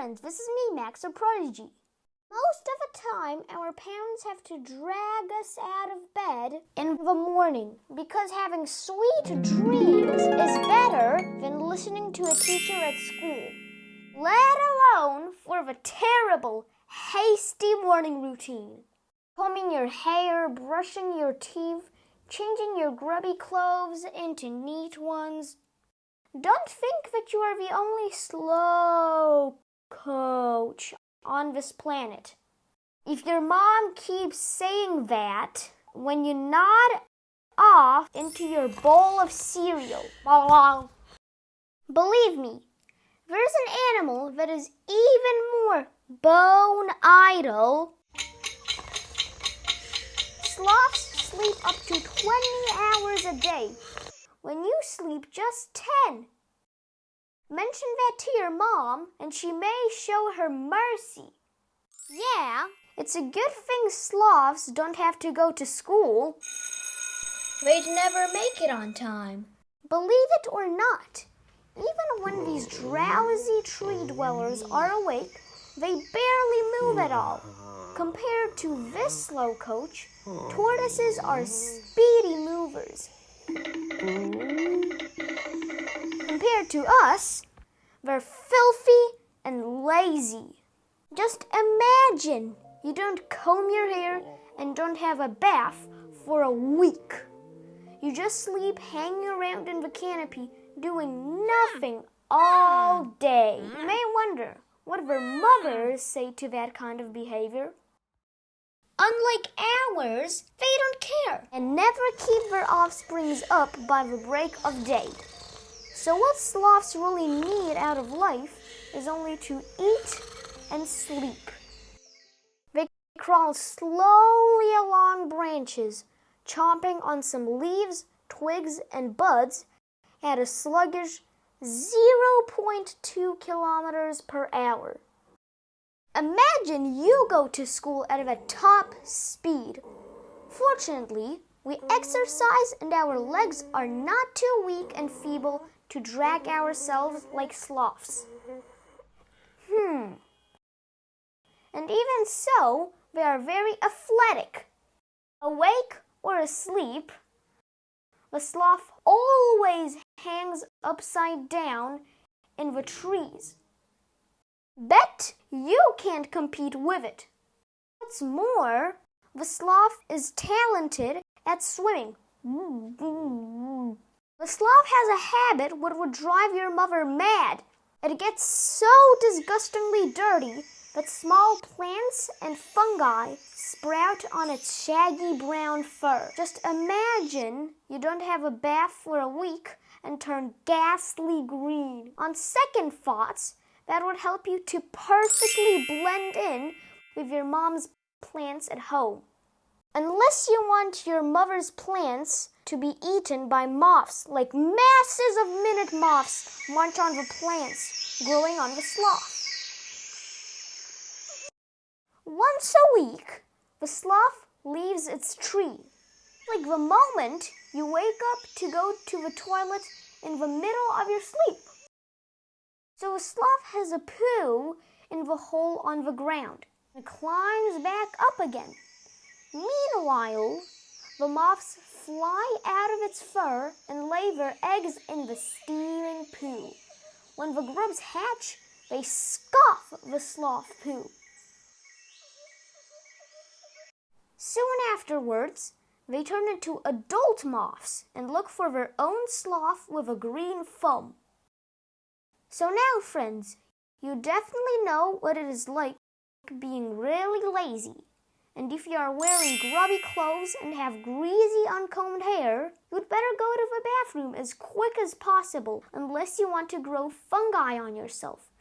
friends, this is me, Max, or Prodigy. Most of the time, our parents have to drag us out of bed in the morning because having sweet dreams is better than listening to a teacher at school, let alone for the terrible, hasty morning routine. Combing your hair, brushing your teeth, changing your grubby clothes into neat ones. Don't think that you are the only slow coach on this planet. If your mom keeps saying that when you nod off into your bowl of cereal, believe me, there's an animal that is even more bone idle. Sloths sleep up to 20 hours a day, when you sleep just 10. Mention that to your mom, and she may show her mercy. Yeah, it's a good thing sloths don't have to go to school. They'd never make it on time. Believe it or not, even when these drowsy tree dwellers are awake, they barely move at all. Compared to this slow coach, tortoises are speedy movers. Compared to us, they're filthy and lazy. Just imagine you don't comb your hair and don't have a bath for a week. You just sleep hanging around in the canopy doing nothing all day. You may wonder what their mothers say to that kind of behavior. Unlike ours, they don't care and never keep their offsprings up by the break of day. So what sloths really need out of life is only to eat and sleep. They crawl slowly along branches, chomping on some leaves, twigs, and buds at a sluggish 0.2 kilometers per hour. Imagine you go to school at a top speed. Fortunately, we exercise and our legs are not too weak and feeble to drag ourselves like sloths. And even so, they are very athletic. Awake or asleep, the sloth always hangs upside down in the trees. Bet you can't compete with it. What's more, the sloth is talented at swimming. The sloth has a habit that would drive your mother mad. It gets so disgustingly dirty that small plants and fungi sprout on its shaggy brown fur. Just imagine you don't have a bath for a week and turn ghastly green. On second thoughts, that would help you to perfectly blend in with your mom's plants at home. Unless you want your mother's plants to be eaten by moths, like masses of minute moths munch on the plants growing on the sloth. Once a week, the sloth leaves its tree. Like the moment you wake up to go to the toilet in the middle of your sleep. So a sloth has a poo in the hole on the ground and climbs back up again. Meanwhile, the moths fly out of its fur and lay their eggs in the steaming poo. When the grubs hatch, they scoff the sloth poo. Soon afterwards, they turn into adult moths and look for their own sloth with a green thumb. So now, friends, you definitely know what it is like being really lazy. And if you are wearing grubby clothes and have greasy, uncombed hair, you'd better go to the bathroom as quick as possible unless you want to grow fungi on yourself.